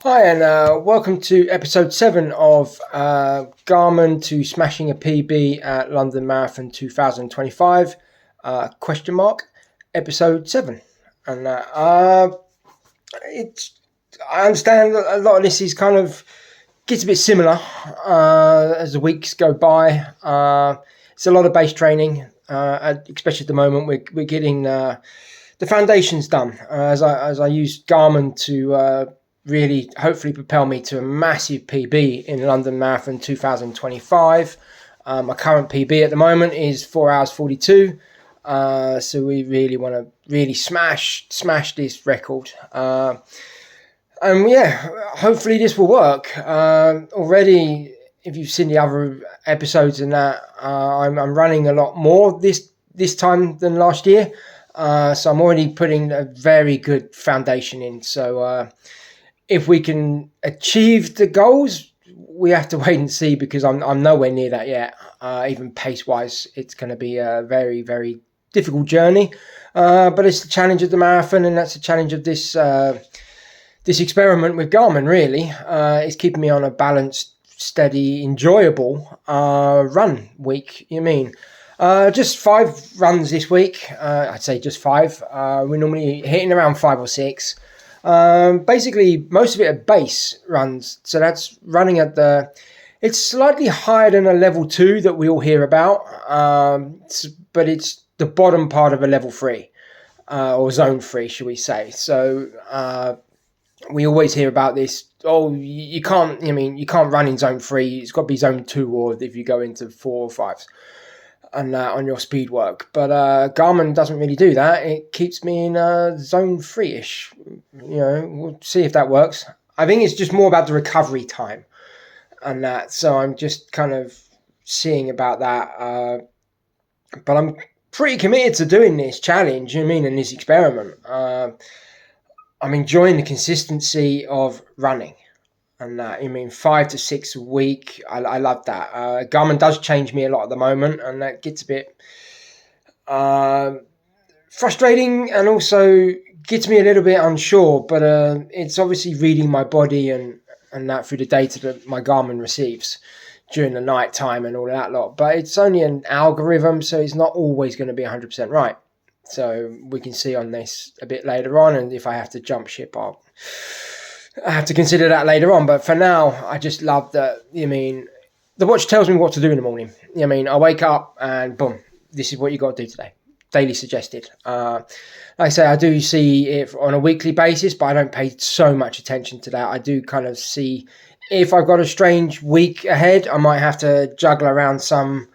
Hi, and welcome to episode 7 of Garmin to smashing a PB at London Marathon 2025, question mark, episode 7. And it's, I understand that a lot of this is kind of gets a bit similar as the weeks go by. It's a lot of base training, especially at the moment. We're getting the foundations done as I use Garmin to really hopefully propel me to a massive PB in London Marathon 2025. My current PB at the moment is 4 hours 42. So we really want to really smash this record. And yeah, hopefully this will work. Already, if you've seen the other episodes and that, I'm running a lot more this time than last year. So I'm already putting a very good foundation in. So if we can achieve the goals, we have to wait and see, because I'm nowhere near that yet. Even pace-wise, it's going to be a very, very difficult journey. But it's the challenge of the marathon, and that's the challenge of this experiment with Garmin, really. It's keeping me on a balanced, steady, enjoyable run week. Just 5 runs this week. I'd say just 5. We're normally hitting around 5 or 6. Basically, most of it are base runs. So that's running at it's slightly higher than a level 2 that we all hear about. But it's the bottom part of a level 3, or zone 3, should we say. So we always hear about this. Oh, you can't run in zone 3. It's got to be zone 2, or if you go into 4 or 5s. And on your speed work, but Garmin doesn't really do that. It keeps me in zone 3-ish. We'll see if that works. I think it's just more about the recovery time and that. So I'm just kind of seeing about that. But I'm pretty committed to doing this challenge. And this experiment. I'm enjoying the consistency of running. And 5 to 6 a week. I love that. Garmin does change me a lot at the moment, and that gets a bit frustrating, and also gets me a little bit unsure. But it's obviously reading my body and that through the data that my Garmin receives during the night time and all that lot. But it's only an algorithm, so it's not always going to be 100% right. So we can see on this a bit later on, and if I have to jump ship, I have to consider that later on. But for now, I just love that. The watch tells me what to do in the morning. I wake up and boom, this is what you got to do today. Daily suggested. Like I say, I do see it on a weekly basis, but I don't pay so much attention to that. I do kind of see if I've got a strange week ahead, I might have to juggle around some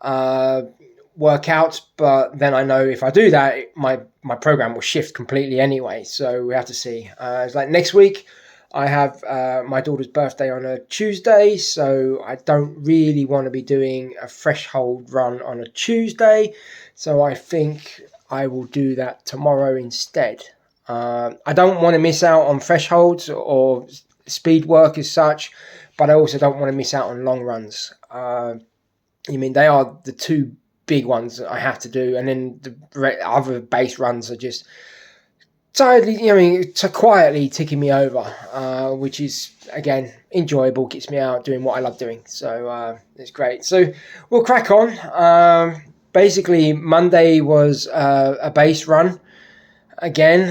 workouts, but then I know if I do that, my program will shift completely anyway. So we have to see. It's like next week, I have my daughter's birthday on a Tuesday, so I don't really want to be doing a threshold run on a Tuesday. So I think I will do that tomorrow instead. I don't want to miss out on thresholds or speed work as such, but I also don't want to miss out on long runs. They are the 2 big ones that I have to do, and then the other base runs are just quietly ticking me over, which is, again, enjoyable, gets me out doing what I love doing. So it's great. So we'll crack on. Basically, Monday was a base run. Again,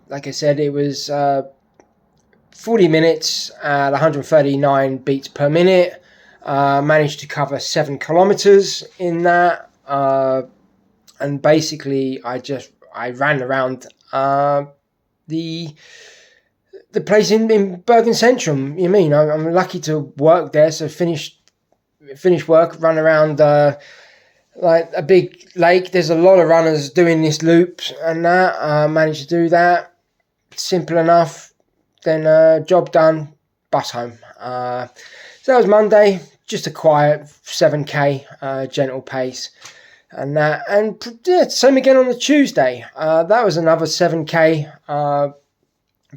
like I said, it was 40 minutes at 139 beats per minute. Managed to cover 7 kilometers in that. And basically, I ran around the place in Bergen Centrum. I'm lucky to work there, so finish work, run around like a big lake. There's a lot of runners doing this loop, and that managed to do that. Simple enough. Then job done, bus home. So that was Monday. Just a quiet 7k, gentle pace. And same again on the Tuesday. That was another 7k.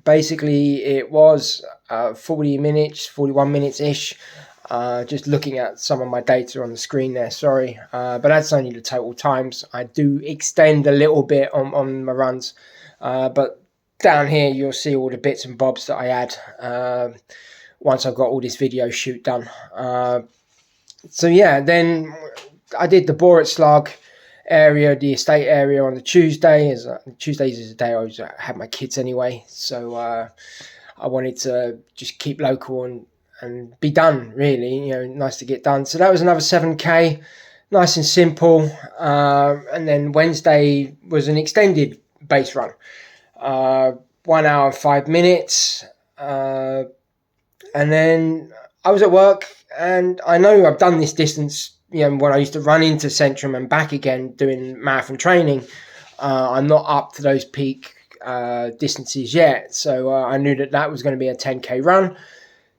Basically, it was 41 minutes-ish. Just looking at some of my data on the screen there, sorry. But that's only the total times. I do extend a little bit on my runs. But down here you'll see all the bits and bobs that I had once I've got all this video shoot done. So yeah, then I did the Borat Slug area, the estate area on the Tuesday. Tuesdays is the day I always had my kids anyway, so I wanted to just keep local and be done, really. Nice to get done. So that was another 7k, nice and simple. And then Wednesday was an extended base run, 1 hour and 5 minutes. And then I was at work, and I know I've done this distance, when I used to run into Centrum and back again doing marathon training. I'm not up to those peak distances yet, so I knew that was going to be a 10k run.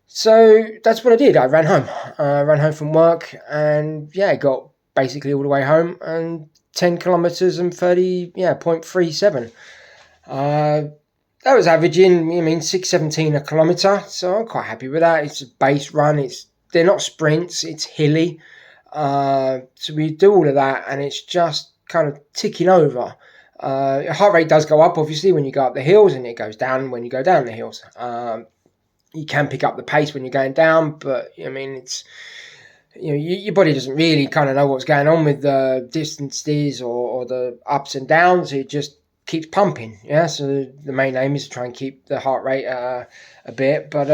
So that's what I did. I ran home from work, and got basically all the way home, and 10 kilometers and 0.37. That was averaging, 6:17 a kilometer, so I'm quite happy with that. It's a base run. They're not sprints. It's hilly. So we do all of that, and it's just kind of ticking over. Heart rate does go up, obviously, when you go up the hills, and it goes down when you go down the hills. You can pick up the pace when you're going down, but it's your body doesn't really kind of know what's going on with the distances or the ups and downs. It just keeps pumping. So the main aim is to try and keep the heart rate a bit, but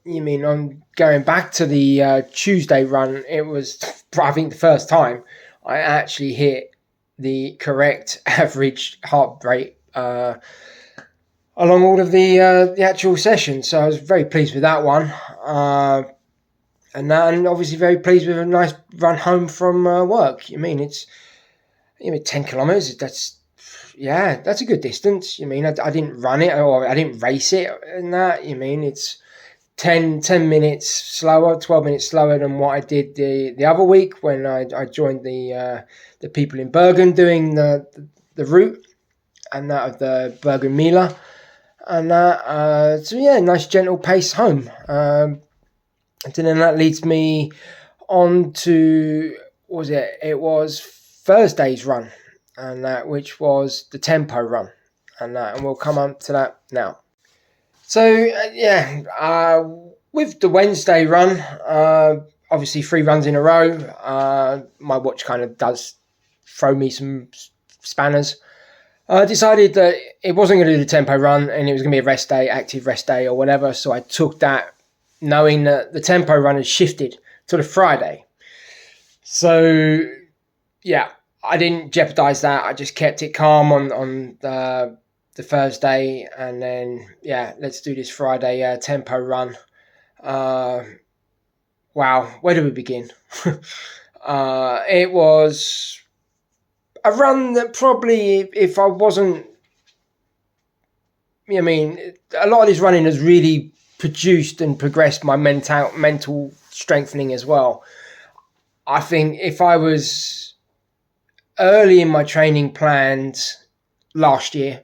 on going back to the Tuesday run, it was, I think, the first time I actually hit the correct average heart rate along all of the actual sessions. So I was very pleased with that one. And obviously very pleased with a nice run home from work. It's 10 kilometers. That's a good distance. I didn't run it, or I didn't race it, and that. It's 10 minutes slower, 12 minutes slower than what I did the other week when I joined the people in Bergen doing the route, and that of the Bergen Mila, and nice gentle pace home. And then that leads me on to, it was Thursday's run, and that, which was the tempo run, and we'll come on to that now. So with the Wednesday run, obviously 3 runs in a row, my watch kind of does throw me some spanners. I decided that it wasn't going to do the tempo run, and it was going to be a rest day, active rest day or whatever, so I took that knowing that the tempo run had shifted to the Friday. So I didn't jeopardize that. I just kept it calm on the Thursday, and then let's do this Friday tempo run. Wow, where do we begin? It was a run that probably, if I wasn't, a lot of this running has really produced and progressed my mental strengthening as well. I think if I was early in my training plans last year,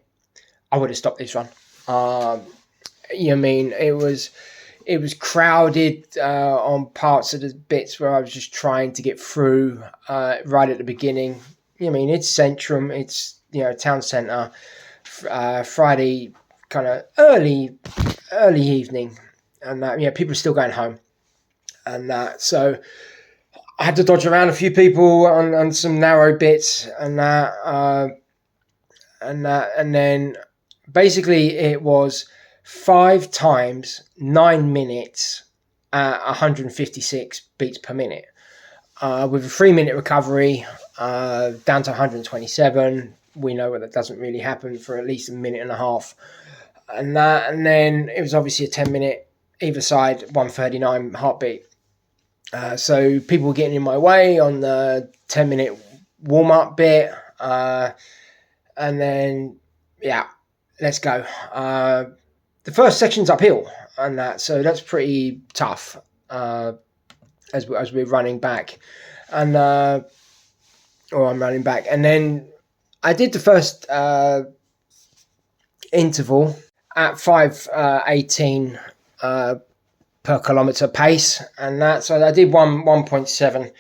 I would have stopped this run. It was crowded on parts of the bits where I was just trying to get through right at the beginning. It's Centrum, it's town centre, Friday kind of early evening, and that people are still going home, and that, so I had to dodge around a few people on some narrow bits, and then basically it was 5 times 9 minutes at 156 beats per minute, with a 3-minute recovery down to 127. We know that doesn't really happen for at least a minute and a half, and then it was obviously a 10-minute either side, 139 heartbeat. So people were getting in my way on the 10-minute warm-up bit, and then let's go. The first section's uphill, and so that's pretty tough as we're running back, and or I'm running back, and then I did the first interval at 5:18 per kilometre pace, and that, so I did 1.7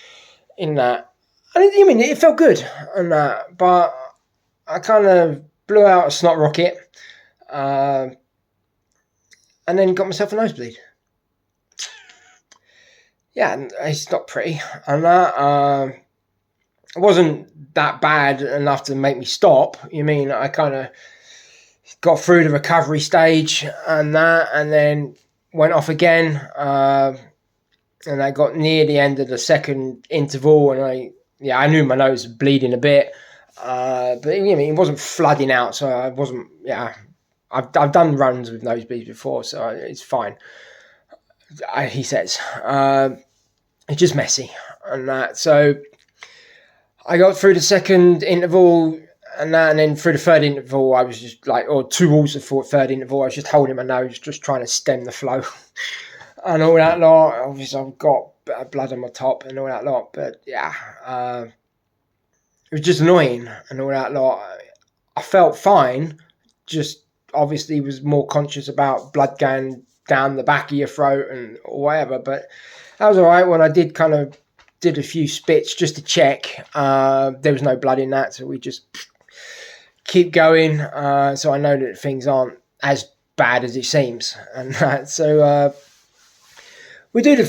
in that, and it felt good, and that, but I kind of blew out a snot rocket, and then got myself a nosebleed. Yeah, and it's not pretty, and that it wasn't that bad enough to make me stop. You mean I kind of got through the recovery stage and that, and then went off again, and I got near the end of the second interval, and I knew my nose was bleeding a bit, but it wasn't flooding out, so I wasn't. Yeah, I've done runs with nosebleeds before, so it's fine. He says it's just messy and that. So I got through the second interval and that, and then through the third interval, I was just like, or towards the third interval, I was just holding my nose, just trying to stem the flow and all that lot. Obviously, I've got blood on my top and all that lot, but yeah, it was just annoying and all that lot. I felt fine, just obviously was more conscious about blood going down the back of your throat and whatever, but that was all right. When I did a few spits just to check, there was no blood in that, so we just keep going. So I know that things aren't as bad as it seems, and so we do the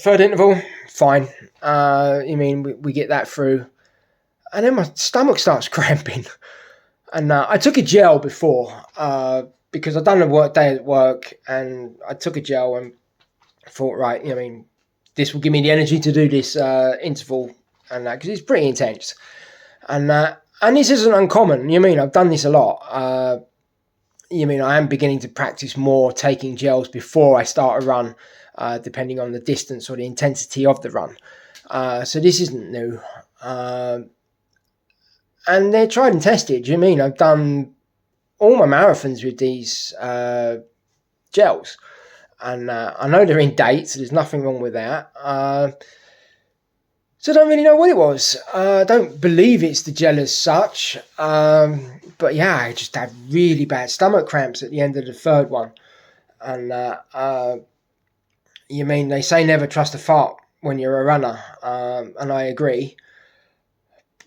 third interval, fine. We get that through, and then my stomach starts cramping, and I took a gel before because I'd done a day at work, and I took a gel and thought, right, this will give me the energy to do this interval and that, because it's pretty intense, and this isn't uncommon. I've done this a lot. I am beginning to practice more taking gels before I start a run, depending on the distance or the intensity of the run. So this isn't new, and they're tried and tested. I've done all my marathons with these gels. And I know they're in date, so there's nothing wrong with that. So I don't really know what it was. I don't believe it's the gel as such. But yeah, I just had really bad stomach cramps at the end of the third one. And they say never trust a fart when you're a runner. And I agree.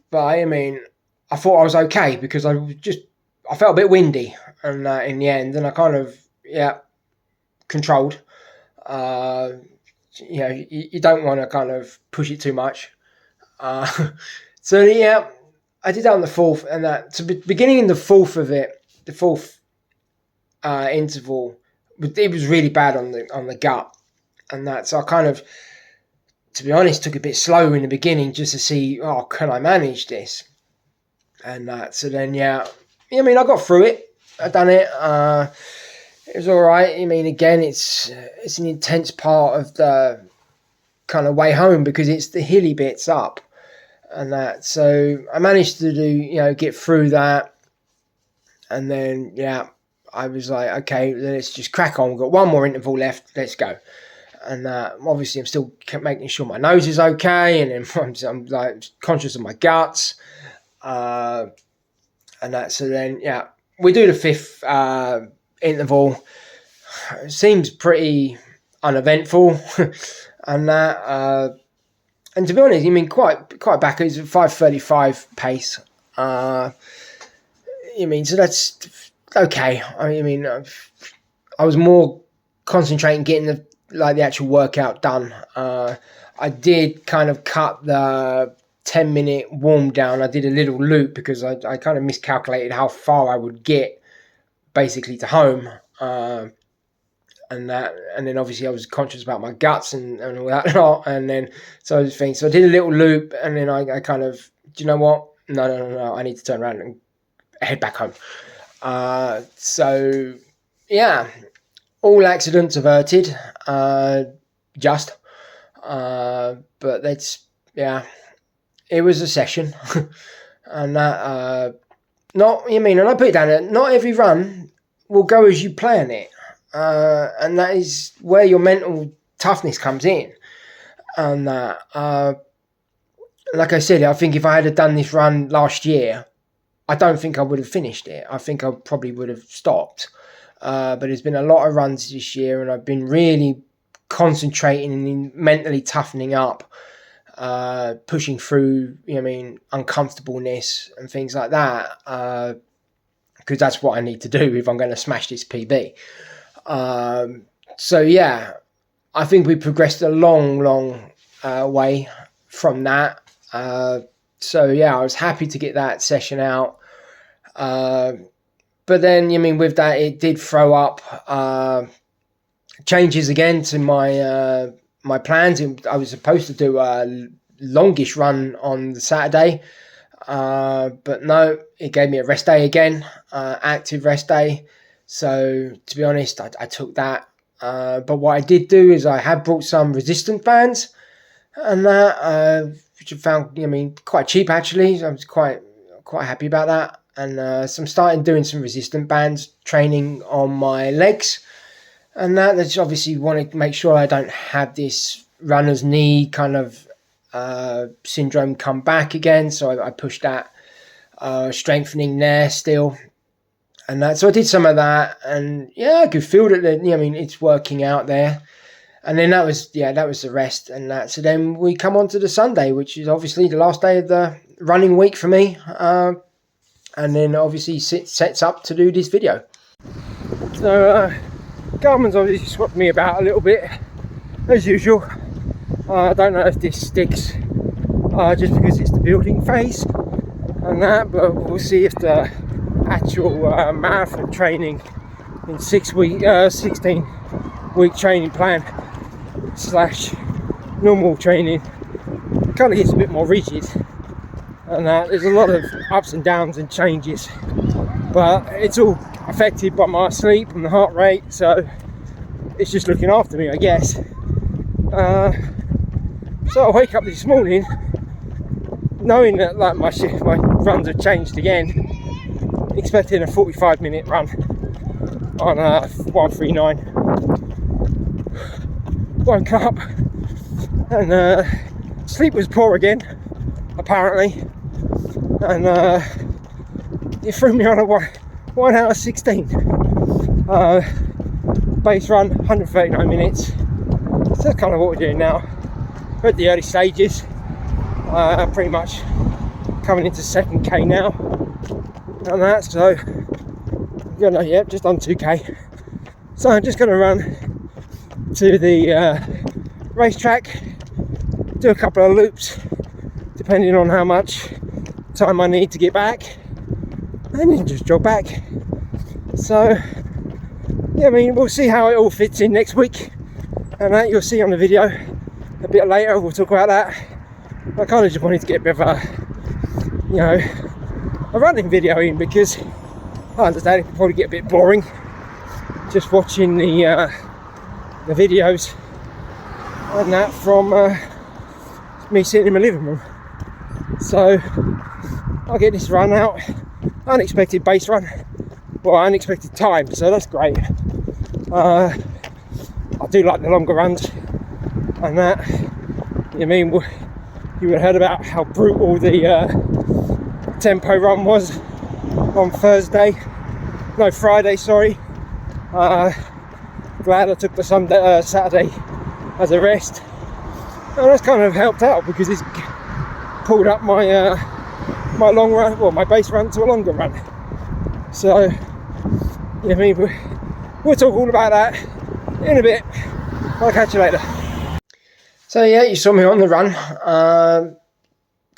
But I thought I was okay because I felt a bit windy and in the end. And I kind of, controlled. You don't want to kind of push it too much. So yeah, I did that on the fourth, and that so beginning in the fourth of it, the fourth interval, it was really bad on the gut, and that. So I kind of, to be honest, took a bit slow in the beginning just to see, can I manage this, and that. So then I got through it. I done it. It was all right. Again, it's an intense part of the kind of way home because it's the hilly bits up and that. So I managed to get through that. And then, I was like, okay, let's just crack on. We've got one more interval left. Let's go. And obviously I'm still making sure my nose is okay. And then I'm like conscious of my guts. And that. So then, we do the fifth interval. It seems pretty uneventful, and that. And to be honest, quite back. It's a 5:35 pace. So that's okay. I was more concentrating getting the actual workout done. I did kind of cut the 10-minute warm down. I did a little loop because I kind of miscalculated how far I would get basically to home. And then obviously I was conscious about my guts and all that lot, and then so I did a little loop, and then I kind of, do you know what? No, I need to turn around and head back home. So yeah, all accidents averted, but that's it was a session, and that and I put it down there. Not every run will go as you plan it. And that is where your mental toughness comes in. And like I said, I think if I had done this run last year, I don't think I would have finished it. I think I probably would have stopped. But there's been a lot of runs this year, and I've been really concentrating and mentally toughening up, pushing through, uncomfortableness and things like that. because that's what I need to do if I'm going to smash this PB. So yeah, I think we progressed a long way from that. So yeah, I was happy to get that session out. But then, I mean, with that, it did throw up changes again to my my plans. I was supposed to do a longish run on the Saturday, but no, it gave me a rest day again, active rest day. So to be honest, I took that. But what I did do is I have brought some resistance bands, and that which I found, I mean, quite cheap actually. So I was quite happy about that. And so I'm starting doing some resistant bands training on my legs, and that's obviously want to make sure I don't have this runner's knee kind of syndrome come back again. So I pushed that strengthening there still, and that. So I did some of that, and yeah, I could feel that. I mean, it's working out there. And then that was the rest, and that. So then we come on to the Sunday, which is obviously the last day of the running week for me. And then obviously sets up to do this video. So Garmin's obviously swapped me about a little bit, as usual. I don't know if this sticks just because it's the building phase and that, but we'll see if the actual marathon training in 16-week training plan / normal training kind of gets a bit more rigid. And there's a lot of ups and downs and changes, but it's all affected by my sleep and the heart rate, so it's just looking after me, I guess. So I wake up this morning knowing that like my runs have changed again, expecting a 45-minute run on 139. Woke up and sleep was poor again, apparently. And it threw me on a 1 hour 16 base run, 139 minutes. So that's kind of what we're doing now. We're at the early stages, pretty much coming into 2K now, and that. So I'm gonna, just on 2K. So I'm just gonna run to the racetrack, do a couple of loops, depending on how much time I need to get back, and then just jog back. So yeah, I mean, we'll see how it all fits in next week, and that you'll see on the video a bit later. We'll talk about that. I kind of just wanted to get a bit of a running video in, because I understand it can probably get a bit boring just watching the videos and that from me sitting in my living room. So I'll get this run out, unexpected base run, well, unexpected time, so that's great. I do like the longer runs and that. I mean, you would have heard about how brutal the tempo run was on Friday, sorry. Glad I took the Saturday as a rest, and that's kind of helped out because it's pulled up my my long run, well, my base run to a longer run. So yeah, I mean, we'll talk all about that in a bit. I'll catch you later. So yeah, you saw me on the run.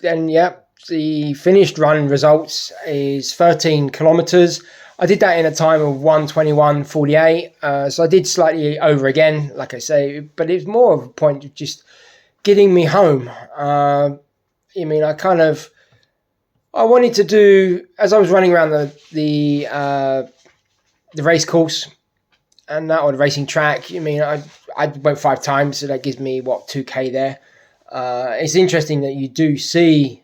Then yeah, the finished run results is 13 kilometers. I did that in a time of 1:21:48. So I did slightly over again, like I say, but it's more of a point of just getting me home. I mean, I wanted to do, as I was running around the race course and that, or the racing track. I mean, I went 5 times, so that gives me 2K there. It's interesting that you do see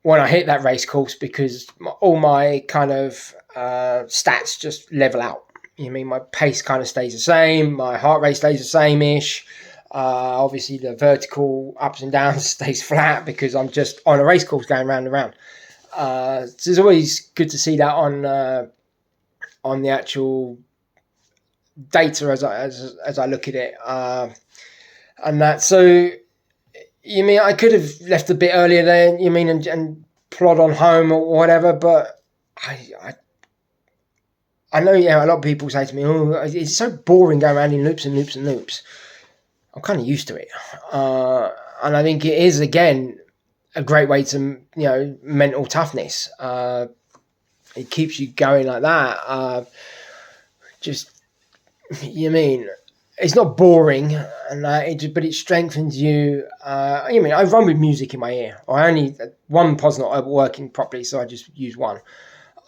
when I hit that race course, because all my kind of stats just level out. I mean, my pace kind of stays the same, my heart rate stays the same-ish. Obviously, the vertical ups and downs stays flat because I'm just on a race course going round and round. So it's always good to see that on the actual data as I look at it, and that. So you mean I could have left a bit earlier there, you mean, and plod on home or whatever, but I I know, a lot of people say to me, "Oh, it's so boring going around in loops and loops and loops." I'm kind of used to it, and I think it is again a great way to mental toughness. It keeps you going like that. Just it's not boring, and but it strengthens you. I run with music in my ear. I only one pod's not working properly, so I just use one,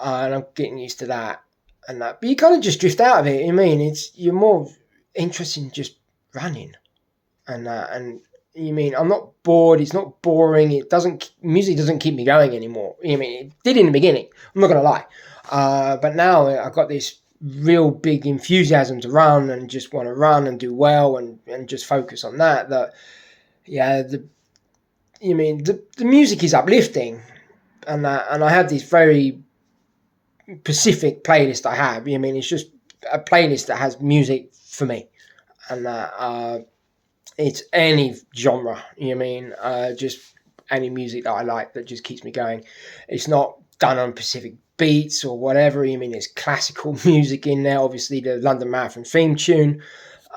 and I'm getting used to that and that. But you kind of just drift out of it. You're more interested in just running and that. And I'm not bored. It's not boring. Music doesn't keep me going anymore. It did in the beginning. I'm not gonna lie, but now I've got this real big enthusiasm to run and just want to run and do well and just focus on that. The music is uplifting, and I have this very specific playlist I have. It's just a playlist that has music for me, and it's any genre. Just any music that I like that just keeps me going. It's not done on specific beats or whatever. There's classical music in there. Obviously, the London Marathon theme tune.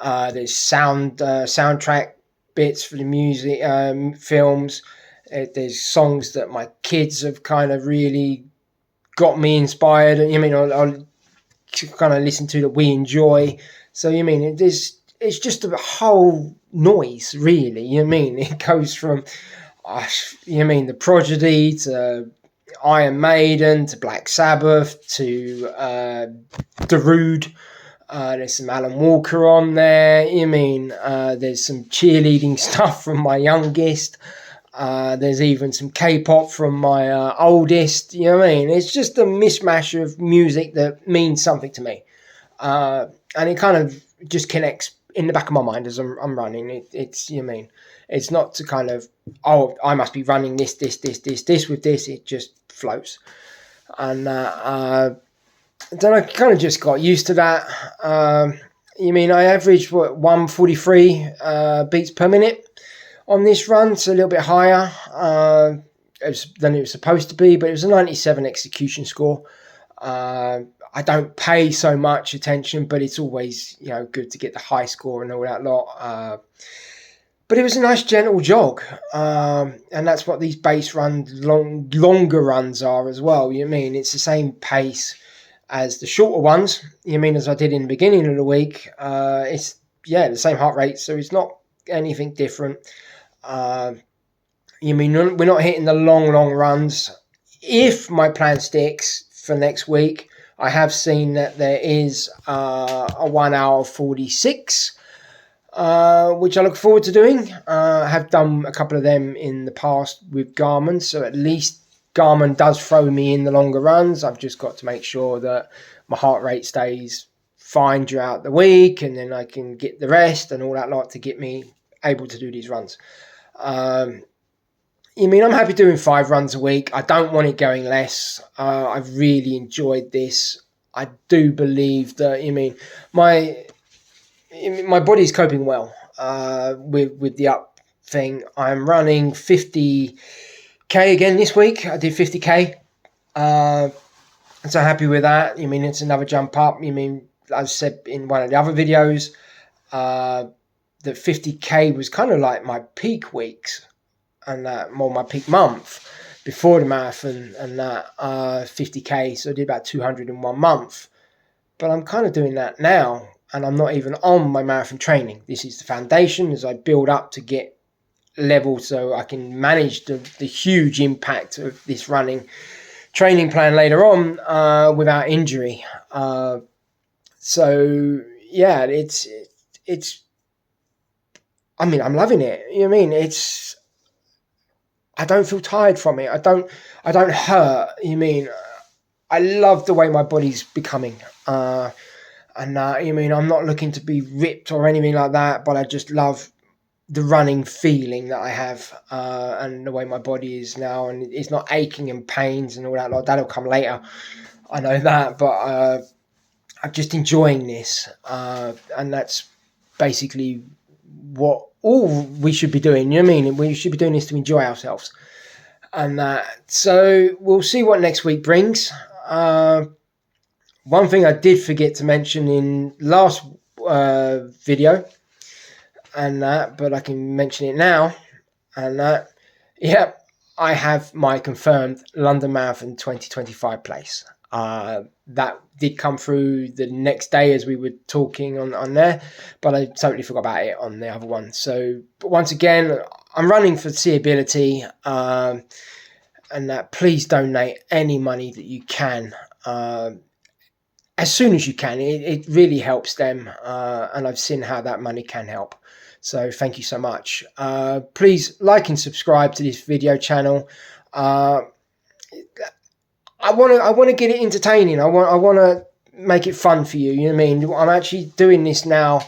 There's soundtrack bits for the music, films. There's songs that my kids have kind of really got me inspired. I'll kind of listen to that we enjoy. So it's just a whole noise, really. It goes from the Prodigy to Iron Maiden to Black Sabbath to Darude. There's some Alan Walker on there. There's some cheerleading stuff from my youngest. There's even some K-pop from my oldest. It's just a mishmash of music that means something to me, and it kind of just connects in the back of my mind as I'm running. It's not to kind of, I must be running this with this. It just flows, and then I kind of just got used to that. I averaged 143 beats per minute on this run, so a little bit higher than it was supposed to be, but it was a 97 execution score. I don't pay so much attention, but it's always good to get the high score and all that lot. But it was a nice gentle jog, and that's what these base runs, longer runs are as well. It's the same pace as the shorter ones. As I did in the beginning of the week. It's the same heart rate, so it's not anything different. We're not hitting the long runs. If my plan sticks for next week, I have seen that there is a 1 hour 46, which I look forward to doing. I have done a couple of them in the past with Garmin, so at least Garmin does throw me in the longer runs. I've just got to make sure that my heart rate stays fine throughout the week, and then I can get the rest and all that lot to get me able to do these runs. I'm happy doing 5 runs a week. I don't want it going less. I've really enjoyed this. I do believe that, my body's coping well with the up thing. I'm running 50k again this week. I did 50k. So happy with that. It's another jump up. As I said in one of the other videos, that 50k was kind of like my peak weeks, and my peak month before the marathon, and that 50k. So I did about 200 in 1 month. But I'm kind of doing that now, and I'm not even on my marathon training. This is the foundation as I build up to get level, so I can manage the huge impact of this running training plan later on without injury. So yeah, it's. I'm loving it. I don't feel tired from it. I don't hurt. I love the way my body's becoming. I'm not looking to be ripped or anything like that, but I just love the running feeling that I have, and the way my body is now, and it's not aching and pains and all that lot. That'll come later. I know that, but I'm just enjoying this, and that's basically what all we should be doing. We should be doing this to enjoy ourselves, and so we'll see what next week brings. one thing I did forget to mention in last video, and that, but I can mention it now, and that, yeah, I have my confirmed London Marathon 2025 place. That did come through the next day as we were talking on there, but I totally forgot about it on the other one. So, but once again, I'm running for seeability, and that please donate any money that you can. As soon as you can, it really helps them, and I've seen how that money can help. So thank you so much. Please like and subscribe to this video channel. I want to get it entertaining. I want to make it fun for you. You know what I mean? I'm actually doing this now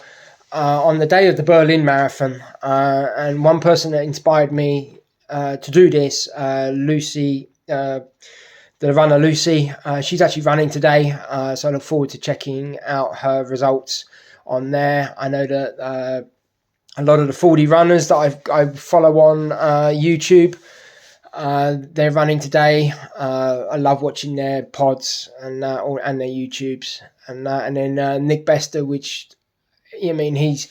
on the day of the Berlin Marathon, and one person that inspired me to do this, Lucy. The runner Lucy, she's actually running today, so I look forward to checking out her results on there. I know that a lot of the 40 runners that I follow on YouTube, they're running today. I love watching their pods and their YouTubes and that. And then Nick Bester, which, I mean, he's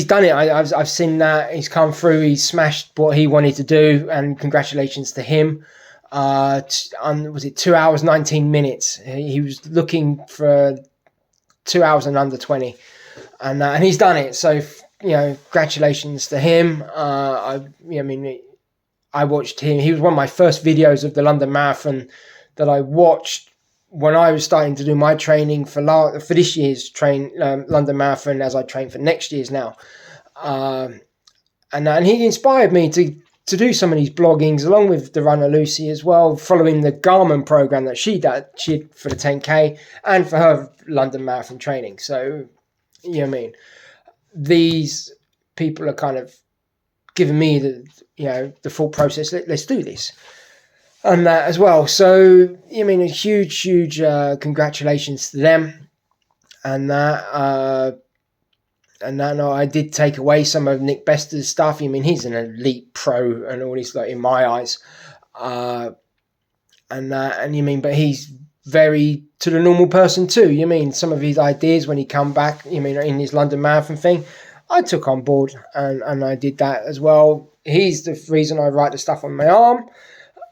done it. I've seen that. He's come through. He's smashed what he wanted to do, and congratulations to him. Was it 2 hours 19 minutes? He was looking for 2 hours and under 20, and he's done it. So congratulations to him. I watched him. He was one of my first videos of the London Marathon that I watched when I was starting to do my training for this year's London Marathon, as I train for next year's now. And he inspired me to do some of these bloggings along with the runner Lucy as well, following the Garmin program that she did for the 10K and for her London Marathon training. So, these people are kind of giving me the full process. Let's do this. And that as well. So, a huge congratulations to them. And that, no, I did take away some of Nick Bester's stuff. He's an elite pro and all this, in my eyes. But he's very to the normal person too. Some of his ideas when he come back, in his London Marathon thing, I took on board and I did that as well. He's the reason I write the stuff on my arm,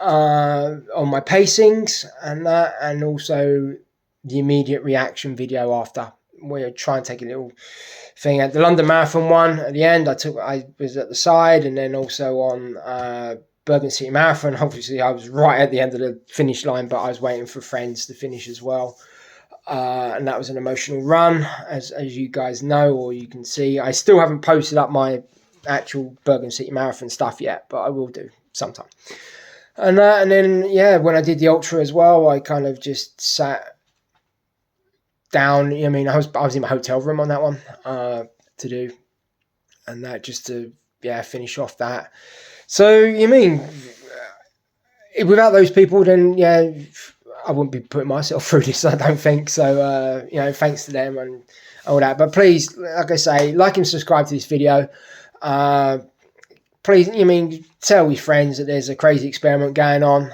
on my pacings and that, and also the immediate reaction video after. We'll try and take a little thing at the London Marathon one at the end. I was at the side, and then also on Bergen City Marathon. Obviously, I was right at the end of the finish line, but I was waiting for friends to finish as well. And that was an emotional run, as you guys know, or you can see. I still haven't posted up my actual Bergen City Marathon stuff yet, but I will do sometime. And then, when I did the Ultra as well, I kind of just sat down. I was in my hotel room on that one to do, and that just to finish off that. So without those people, then I wouldn't be putting myself through this, I don't think. So thanks to them and all that. But please, like I say, like and subscribe to this video. Please, tell your friends that there's a crazy experiment going on,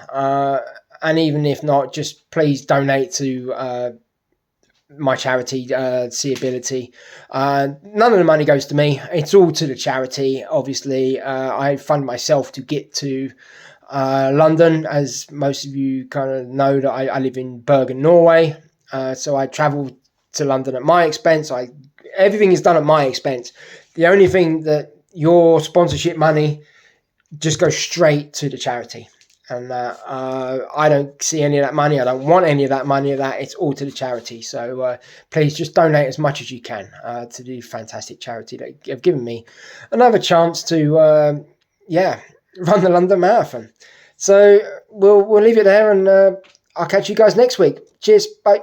and even if not, just please donate to my charity, Seeability. None of the money goes to me. It's all to the charity. Obviously, I fund myself to get to London, as most of you kind of know that I live in Bergen, Norway. So I travel to London at my expense. Everything is done at my expense. The only thing that your sponsorship money just goes straight to the charity. And I don't see any of that money. I don't want any of that money. It's all to the charity. So please just donate as much as you can to the fantastic charity that have given me another chance to, run the London Marathon. So we'll leave it there, and I'll catch you guys next week. Cheers. Bye.